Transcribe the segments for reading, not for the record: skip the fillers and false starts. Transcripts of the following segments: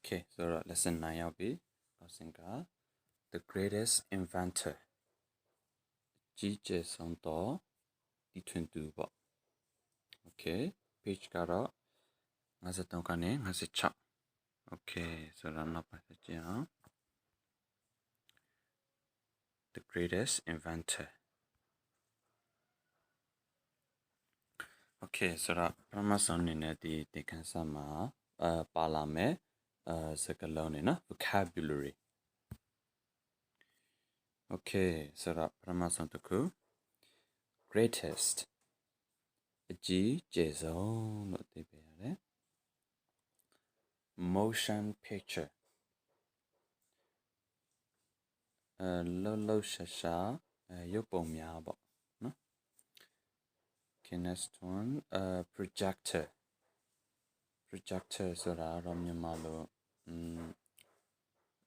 Okay, so lesson 9 will be the greatest inventor. G.J. Sonto D22. Okay, page kara ngazatong kane ngazicha. Okay, so run up the greatest inventor. Okay, so Ramason in the Dekansama Palame Sakalone vocabulary. Okay, so Ramason Toku greatest G Jason motion picture Lolo Shasha Yopomyabo. Okay, next one projector sora Romyamalo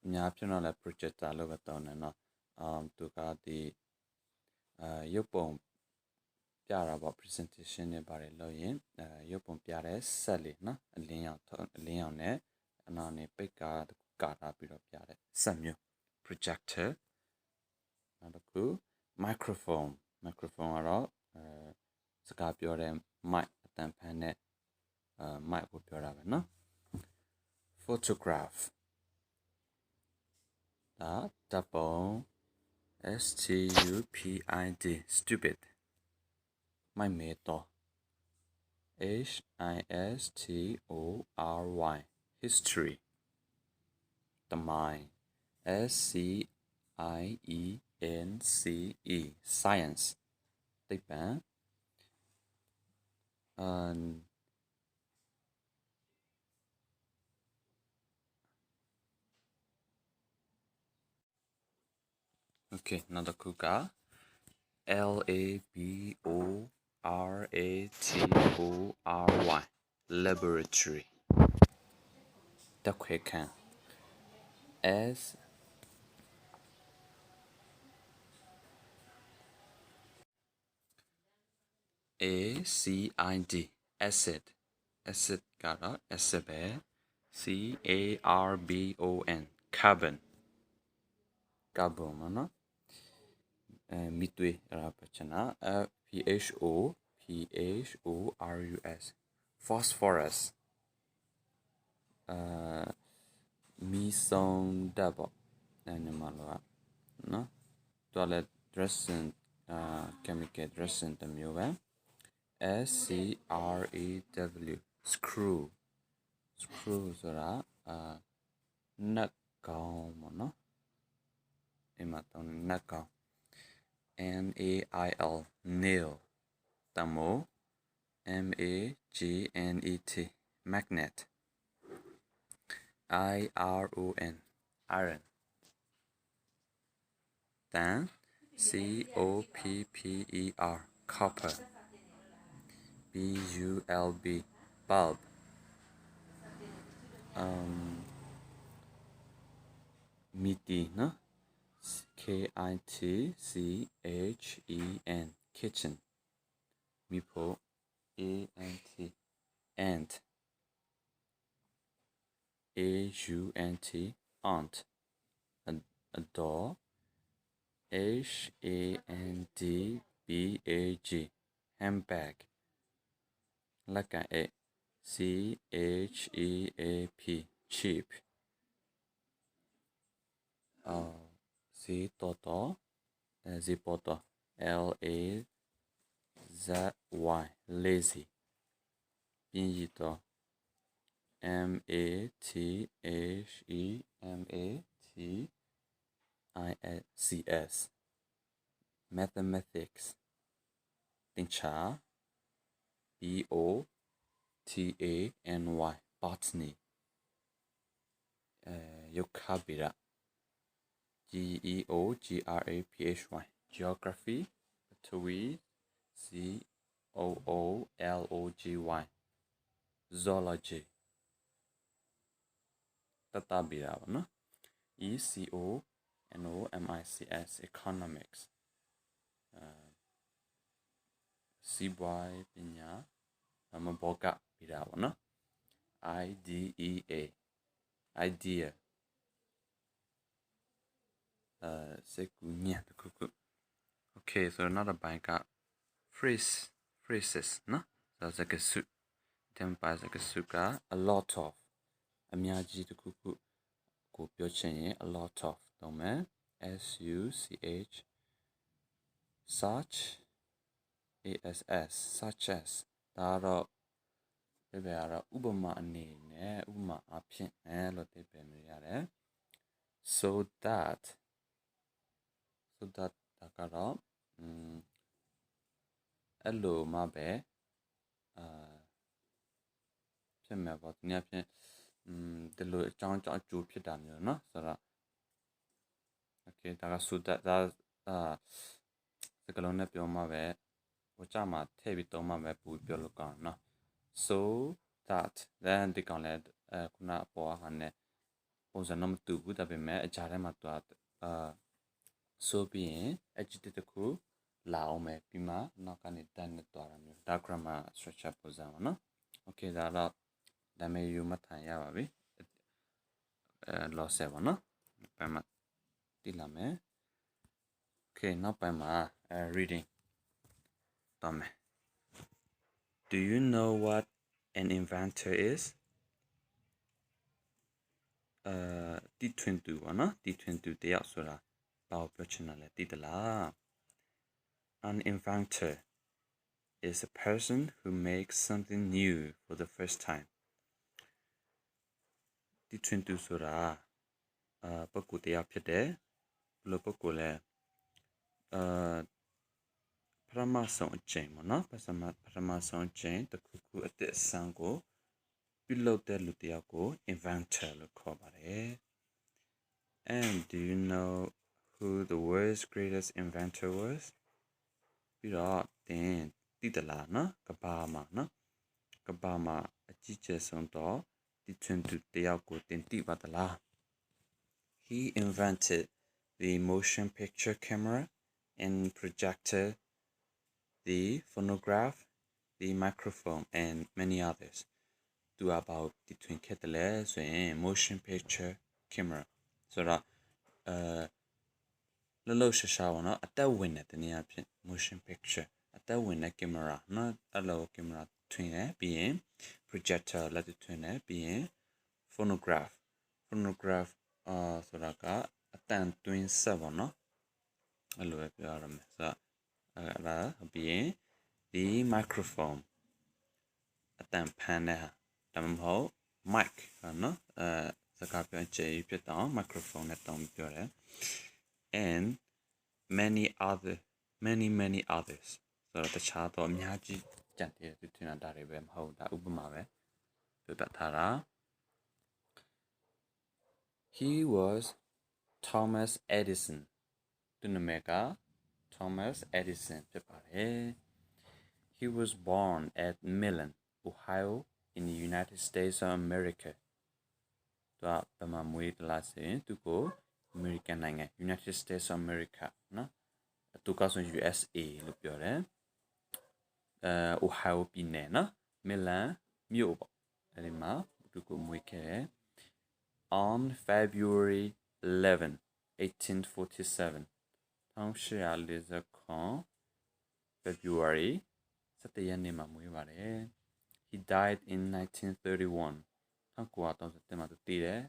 Nyapionala projector Logatona to got the Yopom Piara presentation about a lawyer Yopom Piare Sally Leone and on a big guard Gata bit of Piare Samuel projector microphone are all Scapio mic tampane mic will be photograph double stupid stupid my meto history history the mind science science Tipan okay nada kuga laboratory laboratory the quick S acid acid gara acid carbon mana mitwe rapachana phorus phosphorus meson double animal no toilet dressing chemical dressing the mule screw screw sora nut cao no ematon nut cao nail nail tamo magnet magnet iron iron then copper copper bulb bulb midi no kitchen kitchen mipo ant aunt a door handbag handbag like a cheap cheap zipoto lazy lazy pinjito mathematics mathematics tincha botany botany yokabira geography geography zoology zoology tatabira no economics economics CY pinya maboga birawa no IDEA idea စိတ်ကူးညံ့တစ်ခုခု okay ဆိုတော့နောက်တစ်ပိုင်းက phrases နော်ဆိုတော့စကားစုတင်ပါစကားစုက a lot of အများကြီးတစ်ခုခုကိုပြောချင်ရင် a lot of သုံးမယ် such such such as ဒါတော့ဒီပဲကတော့ဥပမာအနေနဲ့ဥပမာအဖြစ်လို့ဒီပဲမြင်ရတယ် so that ဒါကတော့အဲ့လိုမှပဲဖြစ်မှာပေါ့ဒီနေ့ဖြင့်ဒီလိုအကြောင်းအကျိုးဖြစ်တာမျိုးเนาะဆိုတော့ okay ဒါက so that ဒါစကားလုံးနဲ့ပြောမှပဲဟိုကြမှာထည့်ပြီးသုံးမှပဲပို့ပြောလို့ကောင်းเนาะ so that then ဒီကောင်လဲခုနအပေါ်ဟာနဲ့ပုံစံတော့မတူဘူးဒါပေမဲ့အကြားထဲမှာတော့ဆိုပြီးရင် adjective တစ်ခုလာအောင်မယ်ပြီးမှနောက်ကနေတန်းနဲ့တွားတာမျိုးဒါ grammar structure ပုံစံပါเนาะ okay ဒါတော့နာမည်ယူမှတ်ထိုင်ရပါပြီloss ပါเนาะပြန်မှတိလာမယ် okay နောက်ပိုင်းမှာreading တော့မယ် Do you know what an inventor is တီထွင်သူပါเนาะတီထွင်သူတယောက်ဆိုတာဘာကိုပြောချင်တာလဲသိသလား An inventor is a person who makes something new for the first time တီထွင်သူဆိုတာပုဂ္ဂိုလ်တယောက်ဖြစ်တယ်ဘယ်လိုပုဂ္ဂိုလ်လဲပထမဆုံးအကြိမ်ပေါ့နော်ပထမဆုံးအကြိမ်တစ်ခုခုအသစ်အဆန်းကိုပြုလုပ်တဲ့လူတယောက်ကို inventor လို့ခေါ်ပါတယ် And do you know who the world's greatest inventor was ပြီးတော့တင်သိသလားနော်ကမ္ဘာမှာနော်ကမ္ဘာမှာအကြီးကျယ်ဆုံးတော့တီထွင်သူတယောက်ကိုတင်သိပါသလား He invented the motion picture camera and projector, the phonograph, the microphone, and many others. သူကဘာတီထွင်ခဲ့တယ်လဲဆိုရင် motion picture camera ဆိုတော့လှလှရှာရှာပေါ့နော်အသက်ဝင်တဲ့တနည်းအားဖြင့် motion picture အသက်ဝင်တဲ့ camera နော်အဲ့လို camera ထွင်တယ်ပြီးရင် projector လက်ထွင်တယ်ပြီးရင် phonograph ဆိုတာကအတန်တွင်းဆက်ပေါ့နော်အဲ့လိုပဲပြောရမယ်ဆိုတော့အဲ့ဒါပြီးရင်ဒီ microphone အတန်ဖန်တဲ့ဟာဒါမှမဟုတ် mic နော်စကားပြောကြည့်ဖြစ်တော့ microphone နဲ့တောင်းပြောတယ် and many others ဆိုတော့တခြားတော့အများကြီးကြံ့တဲ့သူထင်တာဒါတွေပဲမဟုတ်ဒါဥပမာပဲပြောတတ်ထားတာ He was Thomas Edison သူနာမည်က Thomas Edison ဖြစ်ပါတယ် He was born at Milan, Ohio in the United States of America သူကဘယ်မှာမွေးသလားဆိုရင်သူကို American နိုင်ငံ United States of America နော်သူကဆို USA လို့ပြောတယ်Ohio ပြည်နယ်နော် Milan မြို့ပေါ့အဲ့ဒီမှာသူကိုမွေးခဲ့တယ် On February 11, 1847 1847 February 17ရက်နေ့မှာမွေးပါတယ် He died in 1931 1931မှာသူတည်တယ်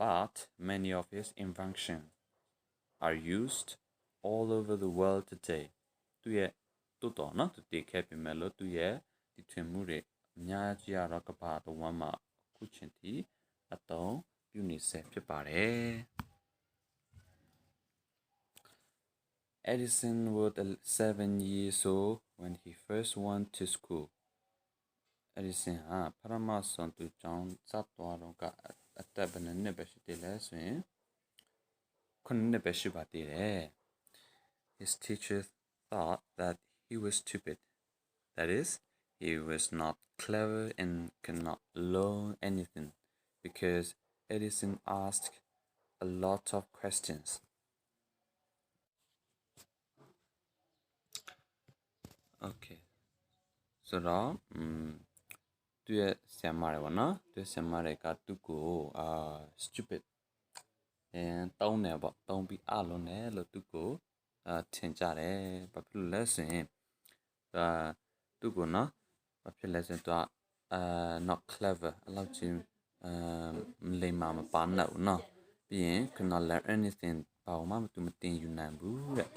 But many of his inventions are used all over the world today သူရဲ့တိုးတော်နော်သူတည်ခဲ့ပြီမဲ့လို့သူရဲ့ဒီထွင်မှုတွေအများကြီးရတော့ကမ္ဘာတစ်ဝန်းမှာအခုချိန်ထိအသုံးပြုနေဆဲဖြစ်ပါတယ် Edison was 7 years old when he first went to school Edison ဟာပထမဆုံးသူကျောင်းစသွားတော့ကအသက်ဘယ်နှစ်ပဲရှိသေးလဲဆိုရင်9နှစ်ပဲရှိပါသေးတယ် His teachers thought that he was stupid that is he was not clever and could not learn anything because Edison asked a lot of questions okay so တော့ သူရဲ့ဆရာမတွေပေါ့နော်သူဆရာမတွေကသူ့ကိုstupid တုံးတယ်ပေါ့တုံးပြီးအလုံးတယ်လို့သူ့ကိုထင်ကြတယ်ဘာဖြစ်လို့လဲဆိုရင်သူ့ကိုနော်ဘာဖြစ်လဲဆိုရင်သူကnot clever အလောက်ချင်းလိမ္မာမပါနဲ့ဘူးနော်ပြီးရင် cannot learn anything ဘာမှသူမတင်ယူနိုင်ဘူးတဲ့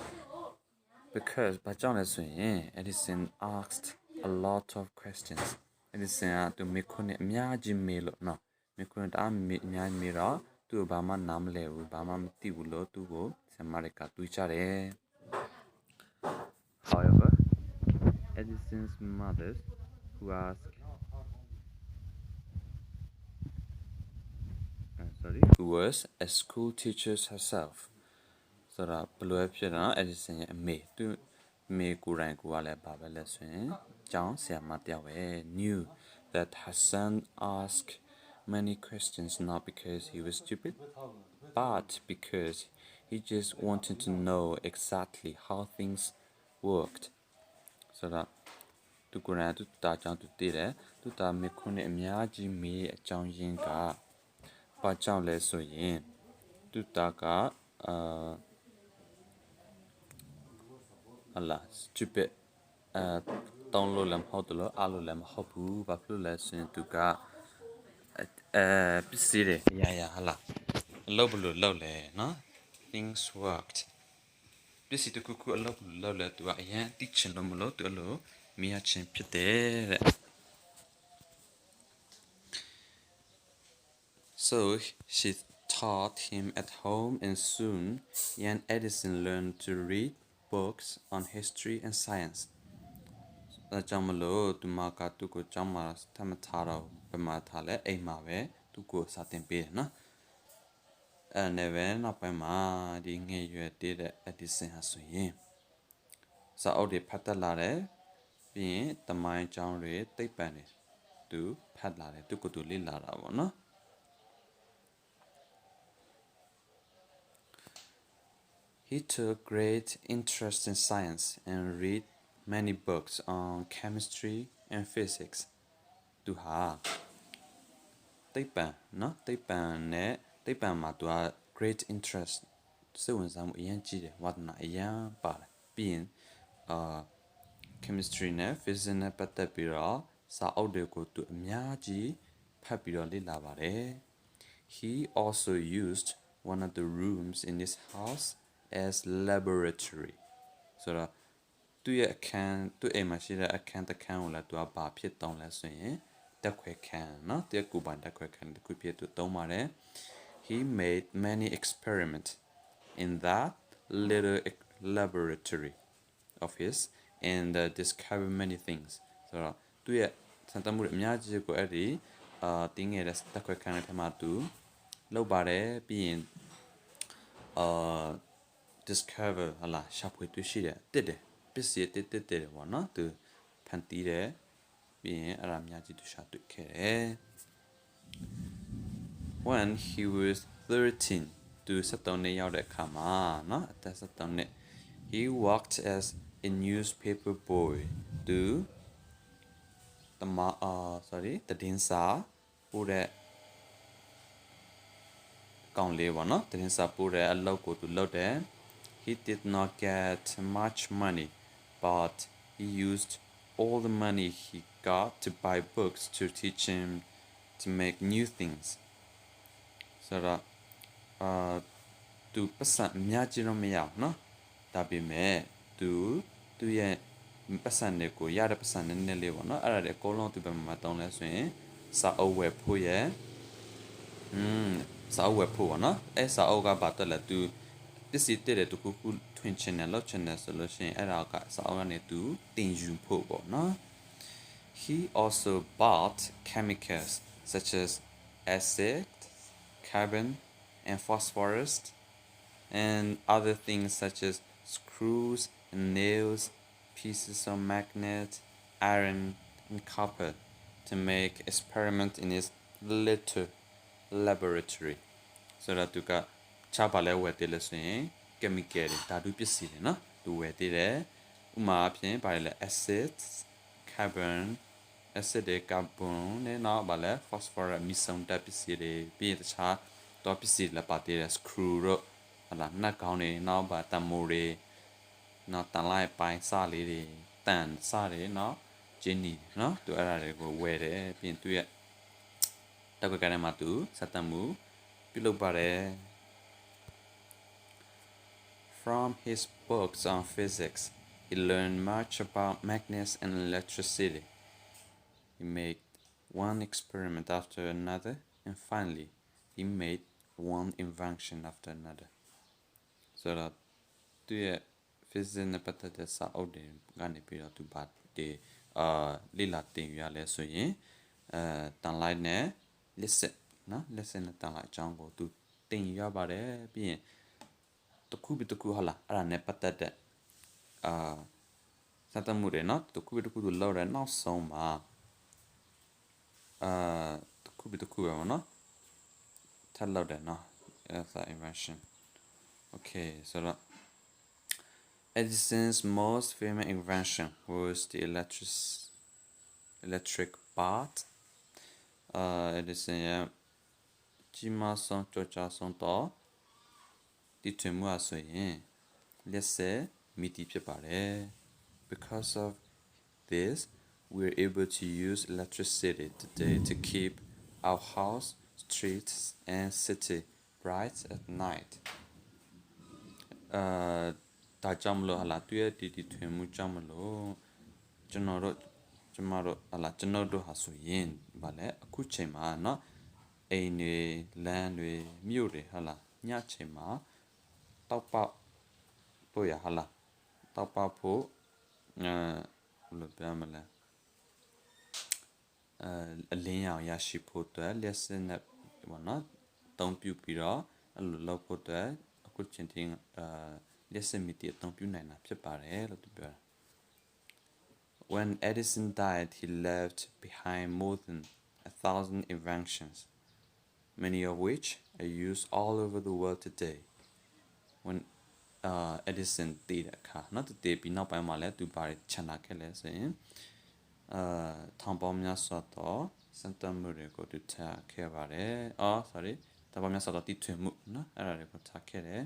because ဘာကြောင့်လဲဆိုရင် Edison asked a lot of questions Edison ကသူမေးခွန်းနဲ့အများကြီးမေးလို့နော်မေးခွန်းတအားအများကြီးမေးတော့သူ့ဘာမှနားမလဲဘူးဘာမှမသိဘူးလို့သူ့ကိုဆရာမတွေကတွေးကြတယ် However Edison's mother who was a school teacher herself ဆိုတော့ဘယ်လိုဖြစ်တော့ Edison ရဲ့အမေသူအမေကိုယ်တိုင်ကလည်းဘာပဲလဲဆိုရင်ကျောင်းဆရာမတယောက်ပဲ knew that her son asked many questions not because he was stupid but because he just wanted to know exactly how things worked ဆိုတော့သူကိုယ်တိုင်သူတာကြောင့်သူသိတယ်သူတာမေခွန်းနဲ့အများကြီးမေးအကြောင်းရင်းကဘာကြောင့်လဲဆိုရင်သူတာကဟလာ stupid တောင်းလို့လည်းမဟုတ်တယ်လို့အားလို့လည်းမဟုတ်ဘူးဘာဖြစ်လို့လဲဆိုရင်သူကပစ္စည်းတွေရဟလာအလုပ်ဘလို့လုပ်လဲနော် things worked ပစ္စည်းတခုခုအလုပ်ဘလို့လုပ်လဲသူကအရင်သိချင်လို့မလို့သူလို့မြင်ချင်ဖြစ်တယ်တဲ့ So she taught him at home and soon young Edison learned to read books on history and science အကြောင်းမလို့သူမကသူ့ကိုကျောင်းမှာထမထားတော့ဘယ်မှာထားလဲအိမ်မှာပဲသူ့ကိုစာသင်ပေးတယ်နော်အဲ့နဲ့ပဲနောက်ပိုင်းမှာဒီငယ်ရွယ်တည်တဲ့ Edison ဟာဆိုရင်စာအုပ်တွေဖတ်တတ်လာတယ်ပြီးရင်တမိုင်းကျောင်းတွေသိပ္ပံတွေသူဖတ်လာတယ်သူကိုယ်သူလေ့လာတာပေါ့နော်He took great interest in science and read many books on chemistry and physics သူဟာသိပ္ပံနော်သိပ္ပံနဲ့သိပ္ပံမှာသူက great interest စိတ်ဝင်စားမှုအရင်ကြီးတယ်ဝါသနာအရင်ပါတယ်ပြီးရင်chemistry နဲ့ physics နဲ့ပတ်သက်ပြီးတော့စာအုပ်တွေကိုသူအများကြီးဖတ်ပြီးတော့လေ့လာပါတယ် He also used one of the rooms in his house as laboratory ဆိုတော့သူရဲ့အခန်းသူအိမ်မှာရှိတဲ့အခန်းတစ်ခန်းကိုလည်းသူကဘာဖြစ်တောင်းလဲဆိုရင်တက်ခွဲခန်းเนาะတဲ့ကိုပိုင်တက်ခွဲခန်းတစ်ခုဖြစ်သူသုံးပါတယ် He made many experiments in that little laboratory of his and discovered many things ဆိုတော့သူရဲ့စံတမှုတွေအများကြီးကိုအဲ့ဒီတင်းငယ်တဲ့တက်ခွဲခန်းထဲမှာသူလုပ်ပါတယ်ပြီးရင်discover ဟလာရှာဖွေတွေ့ရှိတယ်တစ်တယ်ပစ္စည်းတစ်တယ်ပေါ့နော်သူဖန်တီးတယ်ပြီးရင်အဲ့ဒါများကြီးသူရှာတွေ့ခဲ့တယ် When he was 13သူ73နှစ်ရောက်တဲ့အခါမှာနော်အသက်73နှစ် he worked as a newspaper boy သူသတင်းစာပို့တဲ့ကောင်လေးပေါ့နော်သတင်းစာပို့တဲ့အလုပ်ကိုသူလုပ်တယ်He did not get much money, but he used all the money he got to buy books to teach him to make new things. So that tu pasan အများကြီးတော့မရဘူးเนาะဒါပေမဲ့သူရဲ့ပတ်စံတွေကိုရတဲ့ပတ်စံနည်းနည်းလေးပေါ့เนาะအဲ့ဒါတွေအကုန်လုံးသူပဲမှာတောင်းလဲဆိုရင်စာအုပ်ဝယ်ဖို့ရစာအုပ်ဝယ်ဖို့ပေါ့เนาะအဲ့စာအုပ်ကဘာတက်လဲသူပစ္စည်းတဲ့တခုခုထွင်ချင်တယ်လောက်ချင်တယ်ဆိုလို့ရှိရင်အဲ့ဒါကစာအုပ်ကနေသူတင်ယူဖို့ပေါ့နော် He also bought chemicals such as acid, carbon, and phosphorus, and other things such as screws and nails, pieces of magnet, iron, and copper to make experiments in his little laboratory. So that you got ချပါလဲဝယ်တယ်လို့ဆိုရင် chemical တွေဓာတုပစ္စည်းတွေနော်သူဝယ်တယ်ဥမာအဖြစ်ပါတယ်လဲ acid carbon acid တွေ carbon နဲ့နောက်ဗာလဲ phosphorus မီဆုံတက်ပစ္စည်းတွေပြီးတခြားတော့ပစ္စည်းလည်းပါသေးတယ် screw တို့ဟလာနှက်ကောင်းတွေနောက်ဗာတံမိုးတွေနောက်တန်လိုက်ပိုင်းစလေးတွေတန်စတွေနောက်ဂျင်းနီနော်သူအဲ့ဒါတွေကိုဝယ်တယ်ပြီးရင်သူရဲ့တက်ခွက်ကထဲမှာသူစက်တမှုပြုလုပ်ပါတယ် From his books on physics he learned much about magnets and electricity he made one experiment after another and finally he made one invention after another so that သူရဲ့ physics နဲ့ပတ်သက်တဲ့စာအုပ်တွေကနေပြီးတော့သူပါဒီလေ့လာသင်ယူရလဲဆိုရင်တန်လိုက်နဲ့ listen နော် listen နဲ့တန်လိုက်အကြောင်းကိုသူသင်ယူရပါတယ်ပြီးရင်တစ်ခုပြီးတစ်ခုဟုတ်လားအဲ့ဒါနဲ့ပတ်သက်တဲ့စသမှုတွေနော်တစ်ခုပြီးတစ်ခုသူလောက်ရနောက်ဆုံးမှာတစ်ခုပြီးတစ်ခုပဲပေါ့နော်ထပ်လောက်တယ်နော်အဲ့ဒါ invention okay so Edison's most famous invention was the electric bulb. Edison ရဲ့ကြီးမားဆုံးကြော်ကြားဆုံးတော့ဒီထွင်မှုအဆိုရင်လက်စမီတီဖြစ်ပါတယ် Because of this, we're able to use electricity today to keep our house, streets, and city bright at night. ဒါကြောင့်မလို့ဟလာသူရဲ့ဒီထွင်မှုကြောင့်မလို့ကျမတို့ဟလာကျွန်တော်တို့ဟာဆိုရင်ဗာလဲအခုချိန်မှာเนาะအိမ်တွေလမ်းတွေမြို့တွေဟလာညချိန်မှာတောက်ပေါက်ဖို့ရဟလာတောက်ပေါက်ဖို့ဘယ်လိုပြောမလဲအလင်းရောင်ရရှိဖို့အတွက်လက်စနဲ့ပေါ့เนาะတုံးပြပြီးတော့အဲ့လိုလုပ်ဖို့အတွက်အခုချိန်ထိလက်စမီတီအသုံးပြုနိုင်တာဖြစ်ပါတယ်လို့သူပြောတာ When Edison died, he left behind more than 1,000 inventions, many of which are used all over the world today. When Edison တည်တဲ့အခါနော်သူတည်ပြီးနောက်ပိုင်းမှာလည်းသူဘာတွေချန်လာခဲ့လဲဆိုရင်ထောင်ပေါင်းများစွာသောစံတမှုတွေကိုသူထားခဲ့ပါတယ်sorry ထောင်ပေါင်းများစွာသောတည်ထွင်မှုနော်အဲ့ဒါတွေကိုထားခဲ့တယ်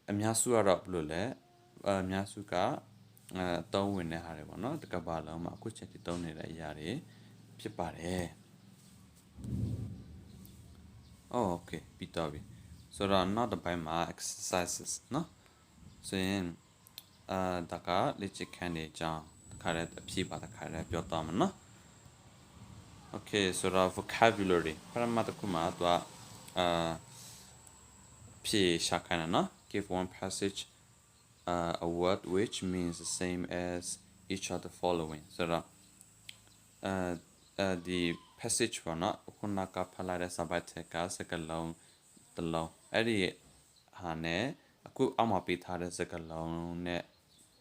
အများစုကတော့ဘယ်လိုလဲအများစုကသုံးဝင်တဲ့ဟာတွေပေါ့နော်တကဘာလုံးမှာအခုချက်တီသုံးနေတဲ့အရာတွေဖြစ်ပါတယ် okay ပြီးတော့ပြီဆိုတော့နောက်တစ်ပိုင်းမှာ exercises နော်ဆိုရင်ဒါကလေ့ကျင့်ခန်းတွေအကြောင်းတစ်ခါတည်းအဖြေပါတစ်ခါတည်းပြောသွားမှာနော် okay ဆိုတော့ vocabulary ပထမတစ်ခုမှာသူကဖြေရှာခိုင်းတာနော် give one passage a word which means the same as each of the following ဆိုတော့ဒီ passage ပေါ့နော်ခုနကဖတ်လိုက်တဲ့စာပိုက်ထက်ကစကားလုံးတစ်လုံးအဲ့ဒီဟာနဲ့အခုအောက်မှာပေးထားတဲ့စကားလုံးနဲ့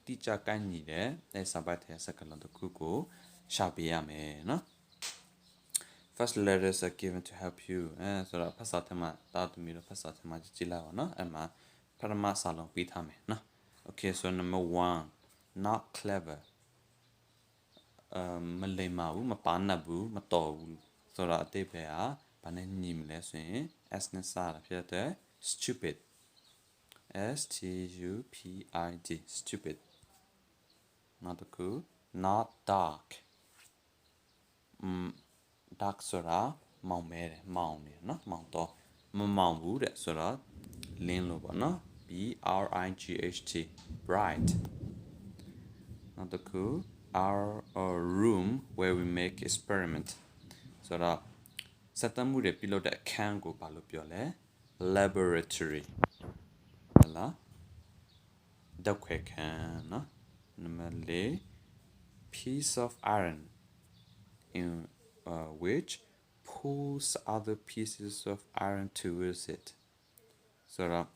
တိကျကိုက်ညီတဲ့အဲ့စာပိုက်ထက်စကားလုံးတစ်ခုကိုရှာပေးရမယ်နော် First letters are given to help you ဆိုတော့ဖတ်စာထဲမှာတာသမီးတို့ဖတ်စာထဲမှာကြည့်လိုက်ပါနော်အဲ့မှာပထမစာလုံးပေးထားမယ်နော် Okay so number 1 not clever မလိမ္မာဘူးမပါနပ်ဘူးမတော်ဘူးဆိုတော့အတိတ်ပဲဟာဘာနဲ့ညီမလဲဆိုရင် S နဲ့စတာဖြစ်တဲ့ stupid S T U P I D stupid နောက်တစ်ခု not dark dark ဆိုတာမောင်မဲတယ်မောင်နေเนาะမောင်တော့မမောင်ဘူးတဲ့ဆိုတော့လင်းလို့ပေါ့เนาะ B R I G H T bright နောက်တစ်ခု our room where we make experiment ဆိုတော့စက်တမှုတွေပြုလုပ်တဲ့အခန်းကိုဘာလို့ပြောလဲ laboratory ဟုတ်လားဓာတ်ခွဲခန်းเนาะနံပါတ်4 piece of iron in which pulls other pieces of iron towards it ဆိုတော့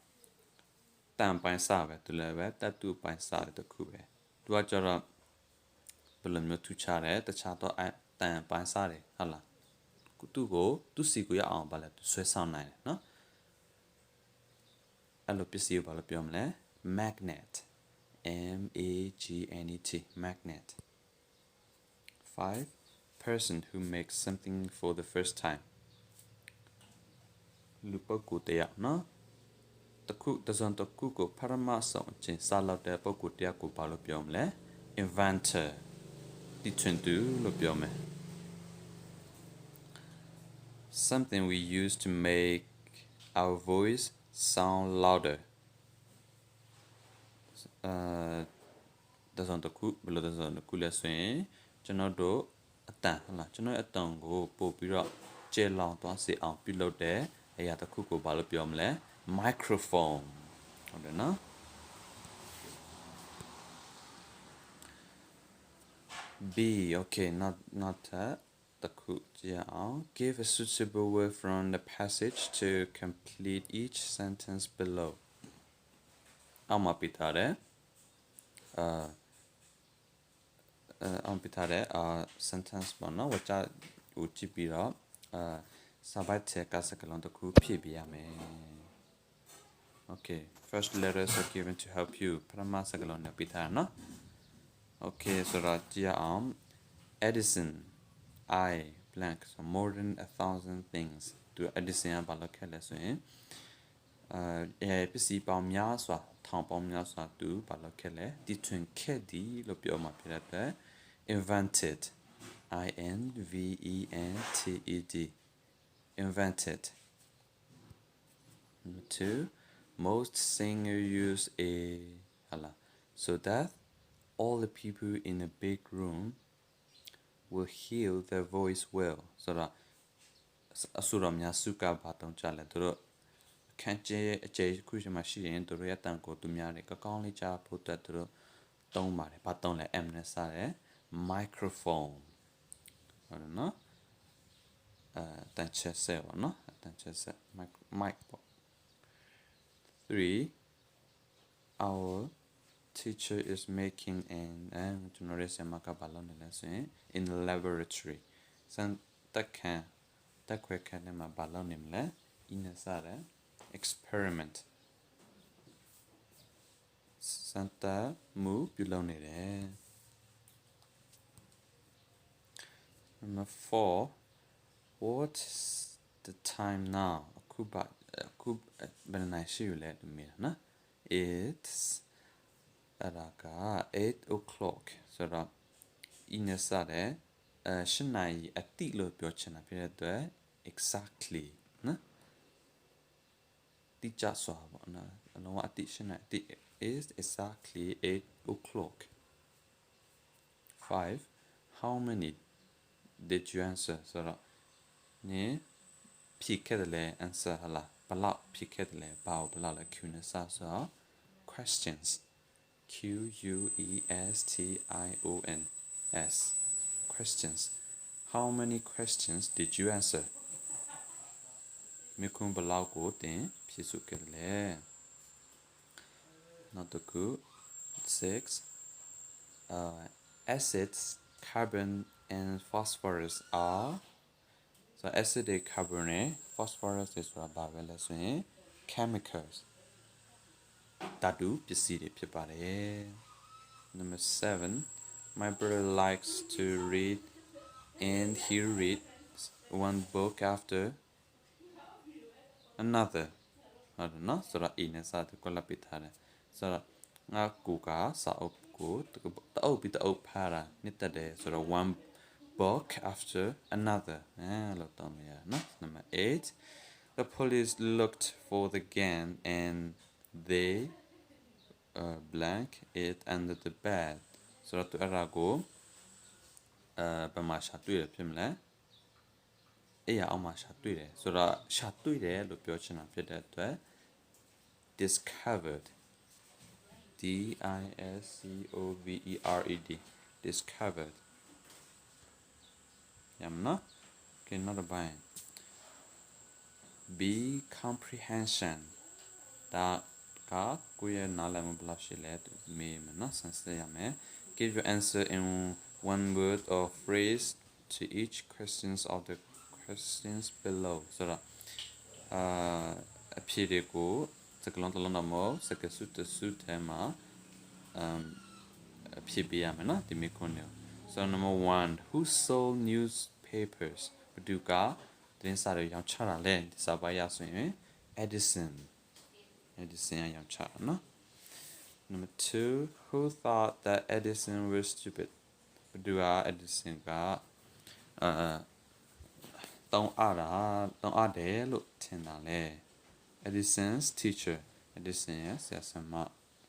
တန်ပိုင်းစားပဲသူလည်းပဲတတူပိုင်းစားတဲ့တစ်ခုပဲသူကကျတော့ဘယ်လိုမျိုးထူခြားတယ်တခြားတော့တန်ပိုင်းစားတယ်ဟုတ်လားသူစီကိုရအောင်ပါလဲသူဆွဲဆောင်နိုင်တယ်နော်အဲ့လိုပစ္စည်းကိုဘာလို့ပြောမလဲ magnet M A G N E T magnet 5. Person who makes something for the first time. လူပုဂ္ဂိုလ်တစ်ယောက်နော်တစ်ခုတစ်စုံတစ်ခုကိုပထမဆုံးအချိန်စလုပ်တဲ့ပုဂ္ဂိုလ်တစ်ယောက်ကိုဘာလို့ပြောမလဲ inventor တီထွင်သူလို့ပြောမယ် something we use to make our voice sound louder တစ်စုံတစ်ခုဘယ်လိုတစ်စုံတစ်ခုလဲဆိုရင်ကျွန်တော်တို့အတန်ဟုတ်လားကျွန်တော်အတန်ကိုပို့ပြီးတော့ကျဲလောင်သွားစေအောင်ပြုလုပ်တဲ့အရာတစ်ခုကိုဘာလို့ပြောမလဲ microphone ဟုတ်တယ်နော် B okay not that တစ်ခုကြည့်အောင် give a suitable word from the passage to complete each sentence below အောက်မှာပြထားတယ်အောင်ပြထားတဲ့sentence ပေါ့နော်ဝါကျကိုကြည့်ပြီးတော့စာပိုက်ချက်ကစကလုံးတစ်ခုဖြည့်ပြရမယ် Okay first letters are given to help you ပထမစကလုံးနဲ့ပြထားနော် Okay ဆိုတော့ကြည့်အောင် Edison I blank so more than 1,000 things သူ Edison ကဘာလုပ်ခဲ့လဲဆိုရင်ပစ္စည်းပေါင်းများစွာထောင်ပေါင်းများစွာသူဘာလုပ်ခဲ့လဲတီထွင်ခဲ့သည်လို့ပြောမှာဖြစ်တဲ့အတွက် invented invented invented Number 2 most singers use a so that all the people in a big room will hear their voice well ဆိုတော့အဆူတော်များစုကဘာတောင်းကြလဲသူတို့ခန့်ကျဲအကျဲခုရှိမှရှိရင်သူတို့ရဲ့တန်ကိုသူများတွေကကောင်းလေးကြားဖို့အတွက်သူတို့သုံးပါတယ်ဘာသုံးလဲ M နဲ့စတယ် microphone ဟုတ်တယ်နော်တန်ချက်ဆက်ပါနော်တန်ချက်ဆက် mic ပေါ့ 3 our teacher is making an generation maka balon lesson in the laboratory san takhan takwe khane ma balon nimle inasara experiment santa mu pyulon ne de Number 4 what's the time now akuba banana shi yu le tu me na it's အဲ့ဒါက8 o'clock ဆိုတော့ ine စတဲ့8နာရီအတိလို့ပြောချင်တာဖြစ်တဲ့အတွက် exactly နော်တိကျစွာပေါ့နော်အလုံးဝအတိ8နာရီအတိ is exactly 8 o'clock 5 how many did you answer ဆိုတော့နင်ဖြေခဲ့တယ်လဲ answer ဟလားဘယ်လောက်ဖြေခဲ့တယ်လဲဘာကိုဘယ်လောက်လဲ Q နဲ့စဆိုတော့ questions questions questions how many questions did you answer မြေခွန်းဘယ်လောက်ကိုတင်ဖြေဆိုခဲ့တယ်လဲနောက်တစ်ခု 6 acids carbon and phosphorus are so acid and carbon and phosphorus is what about လဲဆိုရင် chemicals ဓာတုပစ္စည်းတွေဖြစ်ပါတယ် Number 7 my brother likes to read and he reads one book after another ဟုတ်တယ်နော်ဆိုတော့ A နဲ့စတဲ့ကိုလပ်ပြထားတယ်ဆိုတော့ငါကူကစာအုပ်ကိုတအုပ်ပြီးတအုပ်ဖတ်တာနှစ်သက်တယ်ဆိုတော့ one book after another လို့တောင်းရနော် Number 8 the police looked for the gun and they blank it under the bed ဆိုတော့သူအဲ့ဒါကိုဘယ်မှာရှာတွေ့ရဖြစ်မလဲအဲ့ရအောင်မှာရှာတွေ့တယ်ဆိုတော့ရှာတွေ့တယ်လို့ပြောချင်တာဖြစ်တဲ့အတွက် discovered discovered discovered ရမနော် okay not a bind B comprehension ဒါကကိုယ့်ရဲ့နားလည်မှုဘယ်လောက်ရှိလဲမေးမယ်နော်စမ်းစစ်ရမယ် give your answer in one word or phrase to each questions of the questions below ဆိုတော့အဖြေတွေကိုစကလုံးတစ်လုံးတော့မဟုတ်စကစုတစုထဲမှာအဖြေပေးရမယ်နော်ဒီမေးခွန်းတွေ So number 1 who sold newspapers ဘသူကသတင်းစာတွေရောင်းချတာလဲဒီစာပိုက်ရဆိုရင် Edison ကရောင်းချတာနော် Number 2 who thought that Edison was stupid ဘသူက Edison ကတောင်းအတယ်လို့ထင်တာလဲ Edison's teacher Edison ရဲ့ဆရာဆရာမ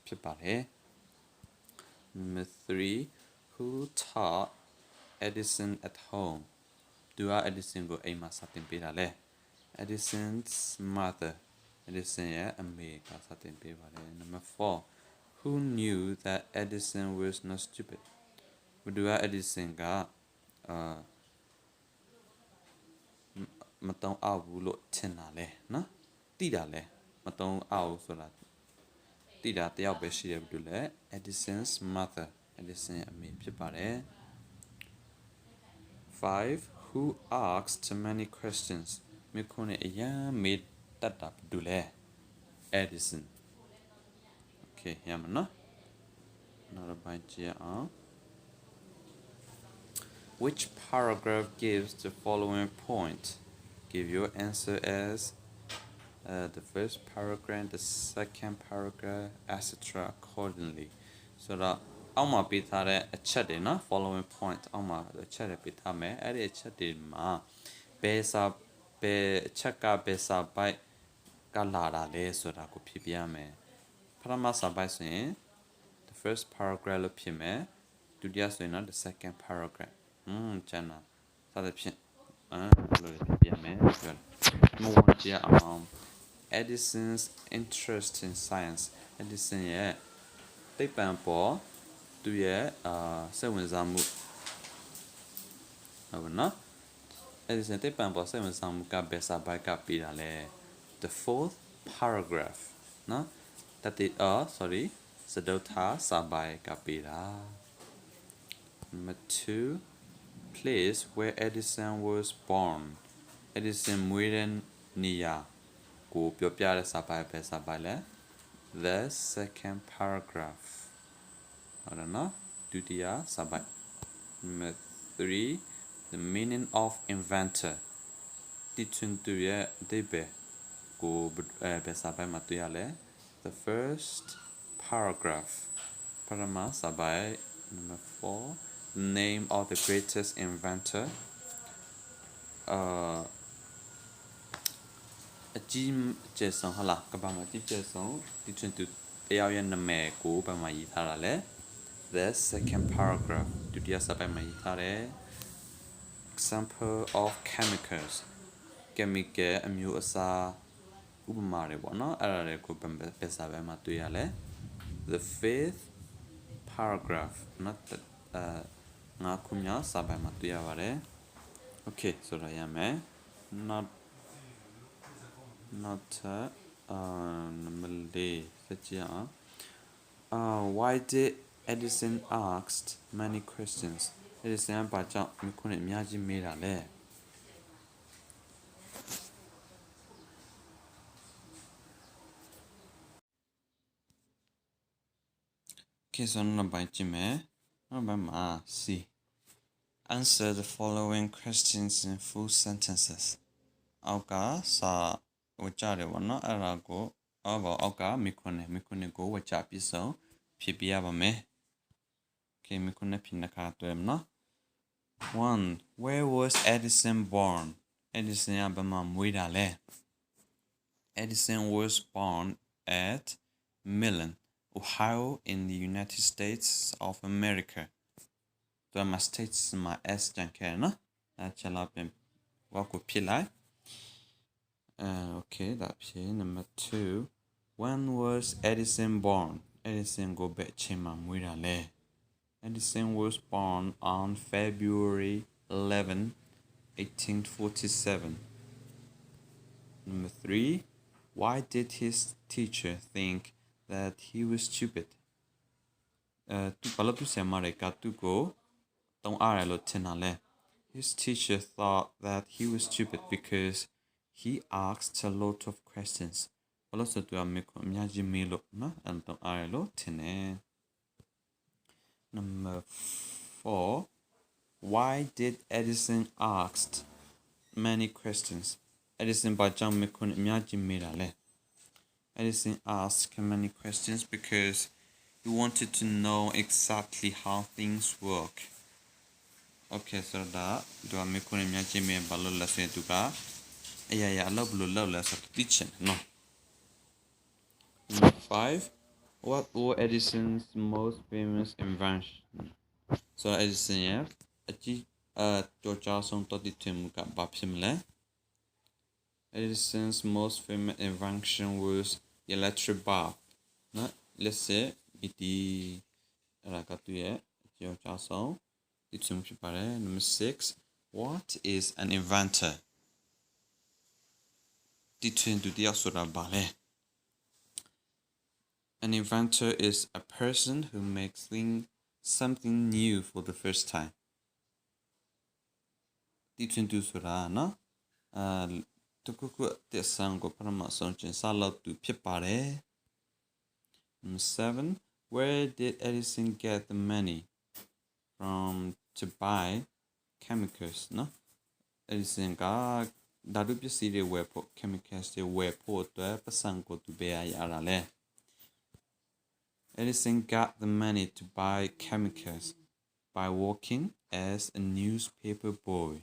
ဖြစ်ပါတယ် Number 3 who taught Edison at home သူက Edison ကိုအိမ်မှာစာသင်ပေးတာလဲ Edison's mother Edison ရဲ့အမေကစာသင်ပေးပါတယ် Number 4 who knew that Edison was not stupid ဘသူက Edison ကမတုံးအောင်ဘူးလို့ထင်တာလဲနော်သိတာလဲမတုံးအောင်ဆိုတာသိတာတယောက်ပဲရှိတယ်ဘသူလဲ Edison's mother Edison ရဲ့အမေဖြစ်ပါတယ် 5 who asked many questions မိခွန်းနဲ့အရင်မေးတတ်တာဘသူလဲ Edison okay ရမနော်နောက်တစ်ပိုင်းကြည့်အောင် Which paragraph gives the following point? Give your answer as the first paragraph, the second paragraph, etc. accordingly. So that အောက်မှာပေးထားတဲ့အချက်တွေနော် following point အောက်မှာအချက်တွေပေးထားမယ်အဲ့ဒီအချက်တွေမှာဘယ်အချက်ကဘယ်စာပိုက်ကလာတာလဲဆိုတာကိုဖြည့်ပြရမယ်ပထမစာပိုက်ဆိုရင် the first paragraph လို့ဖြစ်မယ်ဒုတိယဆိုရင်တော့ the second paragraph ကျန်တာစသဖြင့်လို့ဖြည့်ပြရမယ်ပြောတယ်မဝင်ကြအောင် Edison's interest in science Edison ရဲ့သိပ္ပံပေါ်သူရဲ့စိတ်ဝင်စားမှုဟုတ်နော် Edison သိပ္ပံပေါ်စိတ်ဝင်စားမှုကဘယ်စာပိုက်ကပြီးတာလဲ the fourth paragraph နော်that isစတုထစာပိုက်ကပြီးတာ Number 2 place where Edison was born Edison မွေးတဲ့နေရာကိုပြောပြတဲ့စာပိုက်ပဲစာပိုက်လဲ the second paragraph ဟုတ်တယ်နော်ဒုတိယစာပိုက် Number 3 the meaning of inventor တီထွင်သူရဲ့အဓိပ္ပာယ်ကိုဘယ်စာပိုက်မှာတွေ့ရလဲ the first paragraph ပထမစာပိုက် Number 4 the name of the greatest inventor အကြီးကျယ်ဆုံးဟုတ်လားကမ္ဘာမှာအကြီးကျယ်ဆုံးတီထွင်သူတယောက်ရဲ့နာမည်ကိုဘယ်မှာရေးထားတာလဲ the second paragraph ဒုတိယစာပိုက်မှာရေးထားတယ် example of chemicals chemical အမျိုးအစားဥပမာတွေပေါ့နော်အဲ့ဒါတွေကိုဘယ်စာပိုက်မှာတွေ့ရလဲ the fifth paragraph not ငါခုမြောက်စာပိုက်မှာတွေ့ရပါတယ် okay ဆိုတော့ရမယ် not number 4 ဆက်ကြည့်အောင် why did Edison asked many questions Edison ဘာကြောင့်မိခွန်းနဲ့အများကြီးမေးတာလဲOkay, so number 5 ကြည့်မယ်နောက်ပိုင်းမှာ C answer the following questions in full sentences အောက်ကစာဝကြတယ်ပေါ့နော်အဲ့ဒါကိုအောက်ကမိခွန်းနဲ့ကိုဝကြပြစုံဖြည့်ပြရပါမယ် Okay မိခွန်းနဲ့ဖြည့်နှခါတွေ့မနော် 1 where was Edison born Edison ကဘယ်မှာမွေးတာလဲ Edison was born at Milan Ohio in the United States of America ตัวมา states မှာ s ကြံခဲ့နော်အဲ့ချက်လောက်ပြန်ဘာကိုဖြစ်လိုက် okay ဒါဖြစ် number 2 when was Edison born Edison ကိုဘယ်အချိန်မှာမွေးတာလဲ Edison was born on February 11 1847 number 3 why did his teacher think that he was stupid သူဘာလို့သူဆရာမတွေကသူ့ကိုတုံးအားရလို့ထင်တာလဲ his teacher thought that he was stupid because he asked a lot of questions ဘာလို့ဆိုသူအများကြီးမေးလို့နော်အဲ့တုံးအားရလို့ထင်တယ် number 4 Why did Edison asked many questions? Edison ဘာကြောင့်မေးခွန်းအများကြီးမေးတာလဲ Edison asked many questions because he wanted to know exactly how things work. Okay, so that do I make one imagine me balo la say to ka? Yeah, love la so teaching. No. Number 5. What was Edison's most famous invention? So Edison yeah. Achi Georgia song to the team ka ba phimle. Edison's most famous invention was the electric bulb. No, let's say it rakatu ye Georgia song. Number 6. What is an inventor? An inventor is a person who makes something new for the first time. Number 7. Where did Edison get the money from to buy chemicals? No? Edison got daru pyasi de we pho chemicals de we pho atwa pasan ko tu be ya yara le. Edison got the money to buy chemicals by working as a newspaper boy.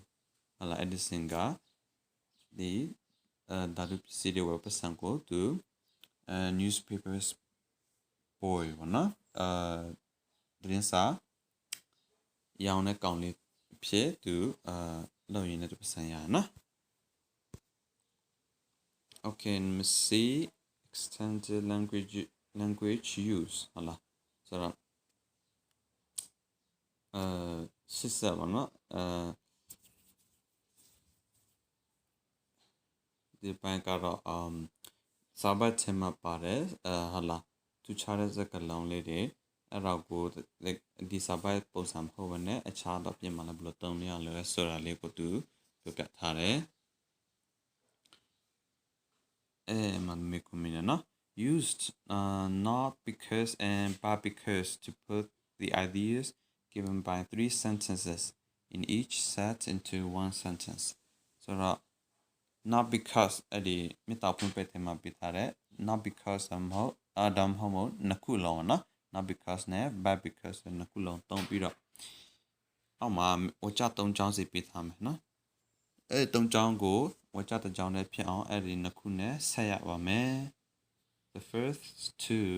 Hala Edison got the daru pyasi de we pasan ko tu newspapers boy wana drin sa yaung ne kaung le phie tu law yin ne tu pasan ya na. Okay, let me see extended language use. Hala. So shisa wana the bank aro sabat thema pare hala tu chare zakalang le de ara ko di sabat ပုံစံမဟုတ်ဘဲနဲ့အခြားတော့ပြင်မှာလည်းဘယ်လိုသုံးရလဲဆိုတာလေးကိုသူပြပြထားတယ် used not because and but because to put the ideas given by 3 sentences in each set into one sentence. So not because အဲ့ဒီမြေတာဖွင့်ပေးတယ်မှာပြထားတယ် not because မဟုတ်adam မဟုတ်နှစ်ခုလုံးနော် not because နဲ့ but because နှစ်ခုလုံးသုံးပြီးတော့အောက်မှာဝကြ3ချောင်းစီပြထားမယ်နော်အဲ့3ချောင်းကိုဝကြတစ်ချောင်းနဲ့ဖြစ်အောင်အဲ့ဒီနှစ်ခုနဲ့ဆက်ရပါမယ် The first two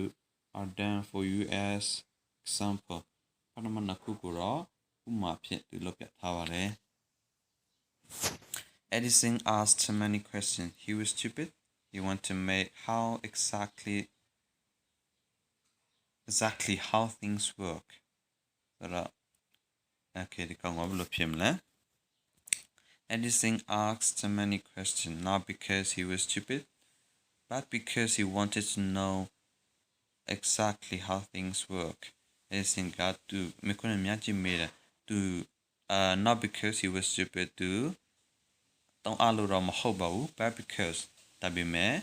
are done for you as example ပထမနှစ်ခုကိုတော့ဥပမာဖြစ်သူလုပ်ပြထားပါတယ် Edison asked many questions. He was stupid. He wanted to make exactly how things work. Okay, Edison asked many questions, not because he was stupid, but because he wanted to know exactly how things work. Edison got to not because he was stupid to don't allow ma hope ba but because ဒါပေမဲ့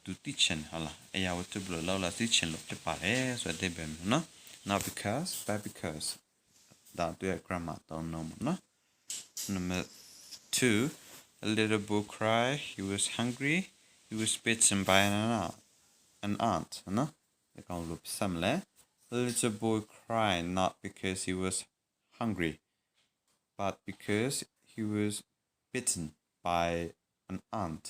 သူသိချင်ဟုတ်လားအရာဝတ္ထုဘလို့လောက်လာသိချင်လို့ဖြစ်ပါတယ်ဆိုတဲ့အဓိပ္ပာယ်မျိုးနော် not because but because ဒါသူရဲ့ grammar တောင်းနော်နော် Number 2 a little boy cried he was hungry he was bitten by an ant နော်ဒီကောင်လို့စမ်းလဲ a little boy cried not because he was hungry but because he was bitten by an ant.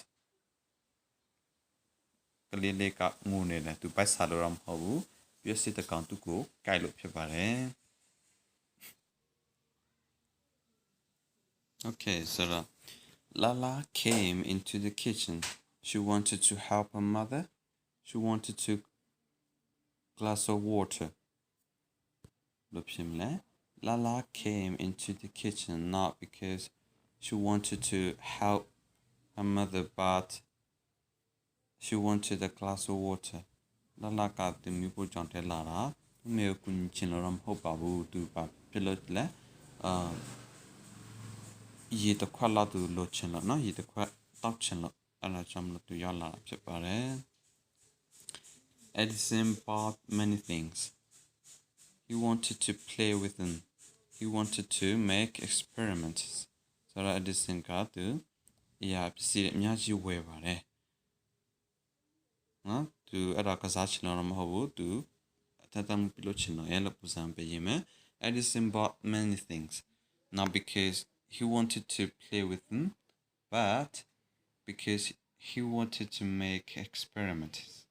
ကလေးလေးကငိုနေတယ်သူပိုက်စားလို့တော့မဟုတ်ဘူးပြည့်စစ်တကောင်သူ့ကိုကိုက်လို့ဖြစ်ပါတယ် Okay, so Lala came into the kitchen. She wanted to help her mother. She wanted to glass of water. Lala came into the kitchen not because she wanted to help her mother, but she wanted a glass of water. Lala got the mipo jante lara. Me kun chinloram hopa bu tu pa pilot le. Ye the kwala tu lo chinlo no ye the kwa top chinlo ala chamlo tu ya lara phit pare. Edison bought many things. He wanted to play with them. he wanted to make experiments. So Edison got to see it myaji webare. To ada kasachino mahu to tatam pilochino yellow pusam Edison bought many things. Not because he wanted to play with them, but because he wanted to make experiments.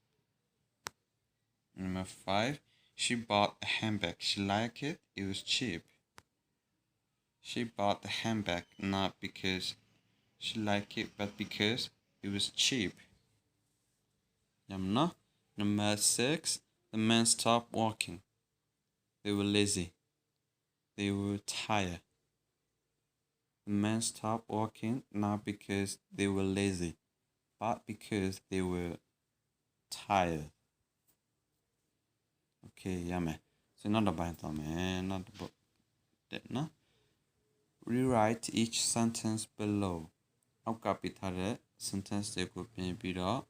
Number 5, she bought a handbag. She liked it. It was cheap. She bought the handbag not because she liked it, but because it was cheap. Number 6, the men stopped walking. They were lazy. They were tired. The men stopped walking not because they were lazy, but because they were tired. Okay, yummy. So not about man, not about that, no? Rewrite each sentence below. I'll copy the sentence they could be below.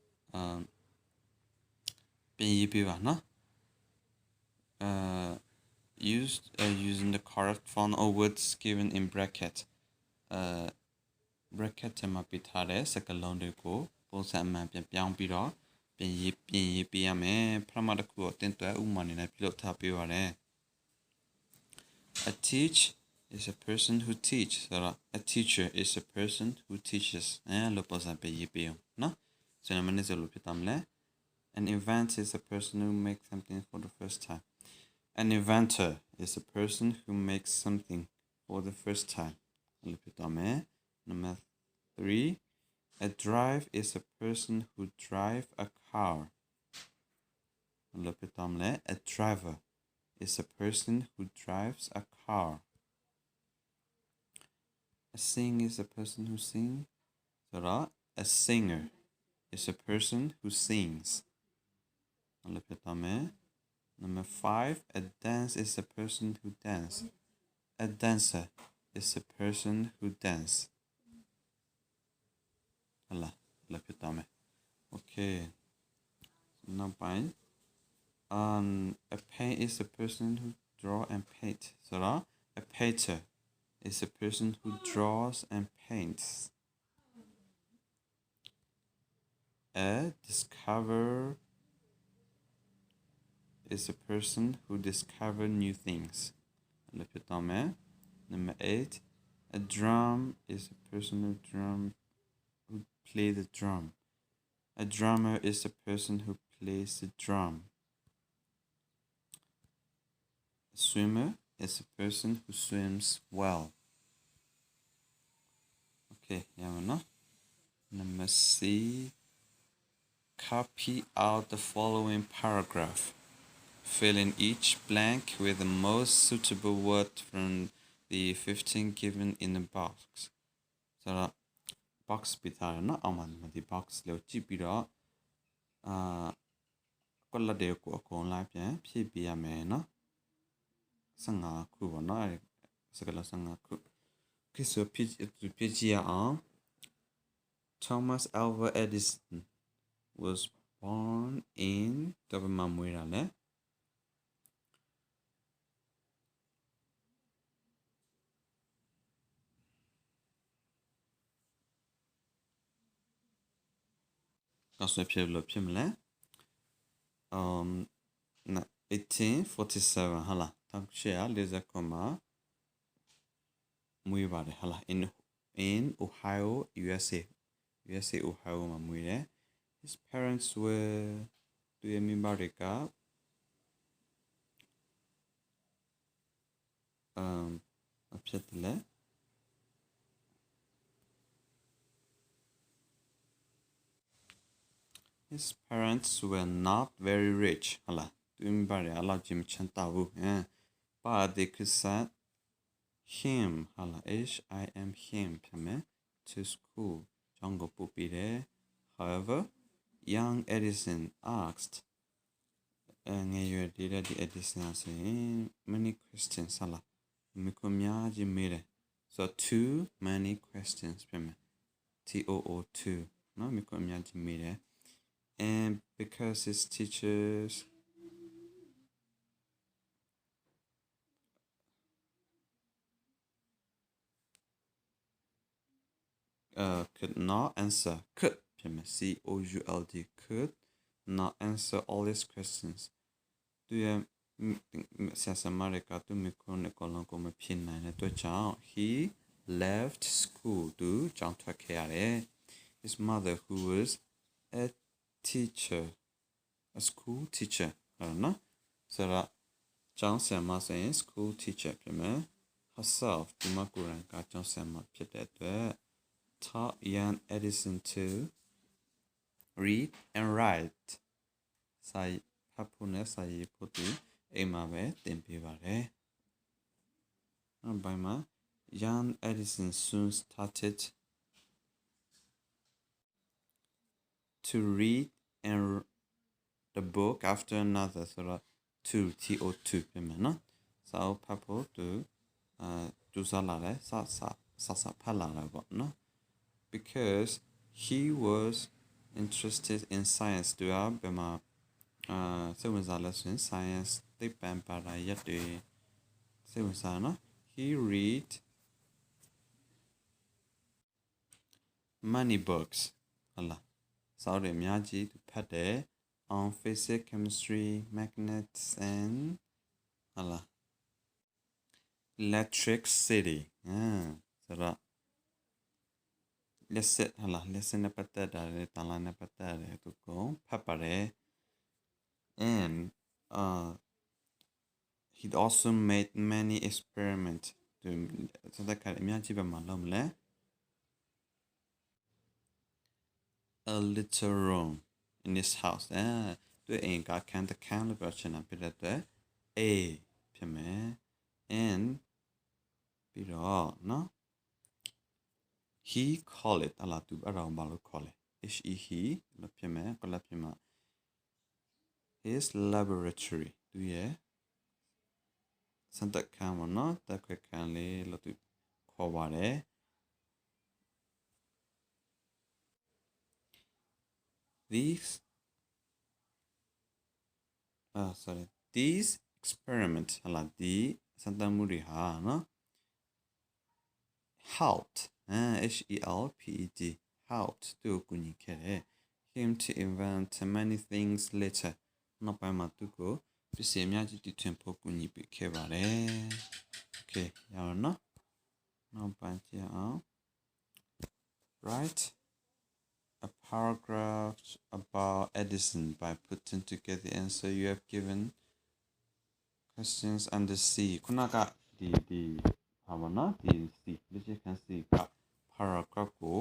Using the correct font or words given in bracket. Bracket မှာပြထားတဲ့စကားလုံးတွေကိုပုံစံအမှန်ပြန်ပြောင်းပြီးတော့ပြင်ရေးပေးရမယ်ပထမတစ်ခုကိုတင်သွဲဥပမာအနေနဲ့ပြုလုပ်ထားပေးပါတယ် A teach is a person who teach ဆိုတော့ a teacher is a person who teaches လို့ပုံစံပြန်ရေးပေးအောင်နော်ဆိုတော့မနေ့စလို့ဖြစ်သွားမလဲ An inventor is a person who makes something for the first time An inventor is a person who makes something for the first timeလို့ဖြစ်သွားမယ်Number 3, a drive is a person who drives a car. A driver is a person who drives a car. A sing is a person who sings. A singer is a person who sings. Number 5, a dance is a person who dances. A dancer is a person who dances. Okay. Now fine. A paint is a person who draw and paint. So a painter is a person who draws and paints. A discoverer is a person who discovers new things. Number 8. A drum is a person who play the drum. A drummer is a person who plays the drum. A swimmer is a person who swims well. Okay, Number C. Copy out the following paragraph. Fill in each blank with the most suitable word from the 15 given in the box. So box ပြထားတယ်เนาะအောက်မှာဒီ box လို့ကြည့်ပြီးတော့ကွက်လက်တွေကိုအကုန်လိုက်ပြန်ဖြည့်ပေးရမယ်เนาะ15ခုပေါ့เนาะစကလ15ခုကိစ္စဖြည့်ကြည့်အောင် Thomas Alva Edison was born in တပမမွေးတာလဲConcept ဖြစ်မလဲ1847ဟာလား1849မှာမွေးပါတယ်ဟာလား in Ohio USA Ohio မှာမွေးတယ် His parents were သူရဲ့မိဘတွေကဖြစ်တယ်လဲ His parents were not very rich. Hala, tu imbari ala jim chantavu. But they could send him. Hala, him pame to school. Jango pupire. However, young Edison asked. Edison saying many questions. Hala, mikomya jimire. So too many questions. Pame. TOO2. No mikomya jimire. And because his teachers could not answer could ဖြစ်မယ် could could not answer all these questions သူရဲ့ဆရာဆရာမတွေကသူမိခွန်းနဲ့ကောလုံးကိုမဖြေနိုင်တဲ့အတွက်ကြောင့် he left school သူကျောင်းထွက်ခဲ့ရတယ် his mother who was a teacher a school teacher ဟုတ်နော်ဆိုတော့ကျောင်းဆရာမဆိုရင် school teacher ဖြစ်မယ် herself ဒီမှာကိုယ်တိုင်ကကျောင်းဆရာမဖြစ်တဲ့အတွက် taught young Edison to read and write စာဖတ်ဖို့နဲ့စာရေးဖို့သူအိမ်မှာပဲသင်ပေးပါတယ်နောက်ပိုင်းမှာ young Edison soon started to read and the book after another ဆိုတော့ to ဖြစ်မယ်နော်စာအုပ်ဖတ်ဖို့သူကြိုးစားလာတယ်စဖတ်လာတာပေါ့နော် because he was interested in science သူကဘယ်မှာစိတ်ဝင်စားလဲဆိုရင် science သိပ္ပံဘာသာရပ်တွေစိတ်ဝင်စားနော် he read many books ဟုတ်လားစာအုပ်တွေအများကြီးသူဖတ်တယ် on physics chemistry magnets and ဟုတ်လား electricity ဆိုတော့ lesson ဟုတ်လား lesson နဲ့ပတ်သက်တာတွေတန်လာနဲ့ပတ်သက်တယ်သူကဖတ်ပါတယ် and he also made many experiments ဆိုတော့ကအများကြီးပဲမလုပ်မလဲ a little room in this house သူအိမ်ကခန်းတစ်ခန်းလို့ပြောချင်တာဖြစ်တဲ့အတွက် a ဖြစ်မယ် and ပြီးတော့နော် he call it အလားတူအဲ့ဒါဘာလို့ခေါ်လဲ he လို့ဖြစ်မယ်ကလပ်ဖြစ်မှာ his laboratory သူရဲ့စံတက်ခန်းပေါ့နော်တက်ခွက်ခန်းလေးလို့သူခေါ်ပါတယ် these experiments ဟလာဒီစံတမှုတွေဟာနော် helped helped သူကိုကူညီခဲ့တယ် him to invent many things later နောက်ပိုင်းမှာသူကိုပစ္စည်းအများကြီးတည်ထွင်ဖို့ကူညီပေးခဲ့ပါတယ် okay ရအောင်နော်နောက်ပိုင်းကြည့်အောင် write a paragraph about Edison by putting together the answer you have given questions under C ခုနကဒီဟာမနော်ဒီ C လက်ချခံ C က paragraph ကို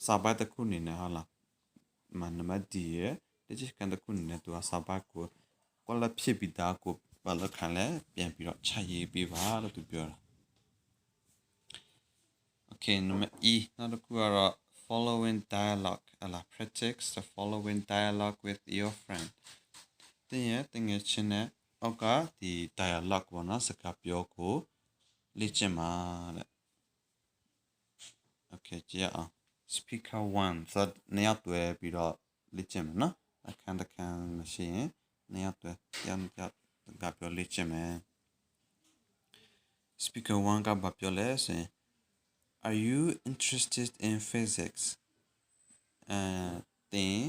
စာပိုက်တစ်ခုအနေနဲ့ဟာလားမနမဒီရဲ့လက်ချခံတစ်ခုအနေနဲ့သူကစာပိုက်ကိုကောလဖြစ်ပြီးသားကိုဘာလို့ခံလဲပြန်ပြီးတော့ခြာရေးပေးပါလို့သူပြောတာ okay number E နောက်တစ်ခုကတော့ following dialogue အလား practice the following dialogue with your friend တင်ငယ်ချင်းနဲ့အောက်ကဒီ dialogue ပေါ့နော်စကားပြောကိုလေ့ကျင့်ပါတဲ့ okay ကြည့်အောင် speaker 1 ဆိုတော့နှစ်ယောက်တွဲပြီးတော့လေ့ကျင့်မယ်နော်အခန်းတစ်ခန်းမရှိရင်နှစ်ယောက်တွဲပြန်ကပြောလေ့ကျင့်မယ် speaker 1 ကဘာပြောလဲဆိုရင် are you interested in physics သင်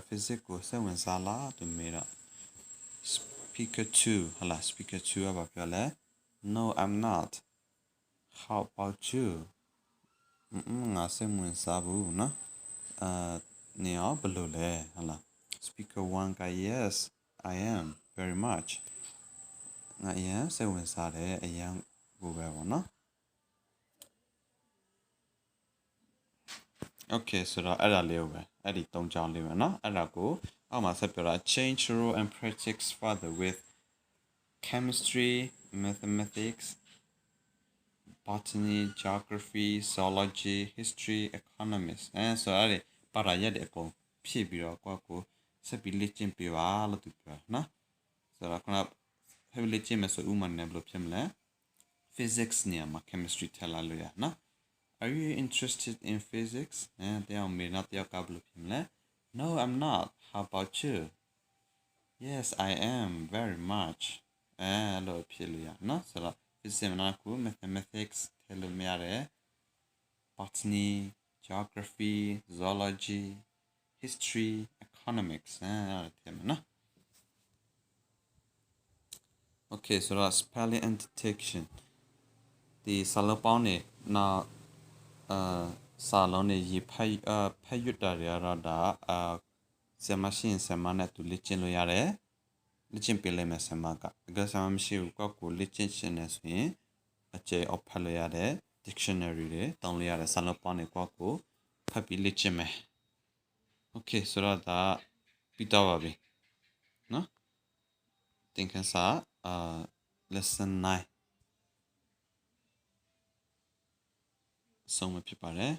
physics ကိုစိတ်ဝင်စားလားသူမေးတော့ speaker 2 ဟလာ speaker 2 ကဘာပြောလဲ no I'm not how about you ငါစိတ်ဝင်စားဘူးနော်နေရောဘယ်လိုလဲဟလာ speaker 1 က yes I am very much ငါအရင်စိတ်ဝင်စားတယ်အရင်ကိုပဲပေါ့နော် okay ဆိုတော့အဲ့ဒါလေးကိုပဲအဲ့ဒီ၃ကြောင်းလေးပဲเนาะအဲ့ဒါကိုအောက်မှာဆက်ပြောတာ change role and practice further with chemistry mathematics botany geography zoology history economics ဆိုတော့အဲ့ဒီပါရာရက်တွေအကုန်ဖြည့်ပြီးတော့ကိုဆက်ပြီးလေ့ကျင့်ပေးပါလို့သူပြောเนาะဆိုတော့ခုနဖက်လေ့ကျင့်မယ်ဆိုဥမာနဲ့ဘယ်လိုဖြစ်မလဲ physics နေရာမှာ chemistry ထည့်လာလို့ရเนาะAre you interested in physics? No, I'm not. How about you? Yes, I am very much. Physics mathematics botany geography zoology history economics အဲ့ဒါတယ်နော် Okay so that's spelling and detection ဒီစာလုံးပေါင်းနေနောက်စာလုံးနေရေးဖတ်ရွတ်တာတွေကတော့ဒါဆရာမရှိရင်ဆရာမနဲ့သူလေ့ကျင့်လို့ရတယ်လေ့ကျင့်ပေးလိုက်မယ်ဆရာမကအကဆရာမမရှိဘူးကောက်ကိုလေ့ကျင့်ရှင်နေဆိုရင်အကျယ်အောက်ဖတ်လို့ရတယ် dictionary တွေတောင်းလို့ရတယ်စာလုံးပေါင်းနေကောက်ကိုဖတ်ပြီးလေ့ကျင့်မယ် Okay ဆိုတော့ဒါပြီးတော့ပါပြီနော်သင်ခန်းစာlesson 9ဆုံးမဖြစ်ပါတယ်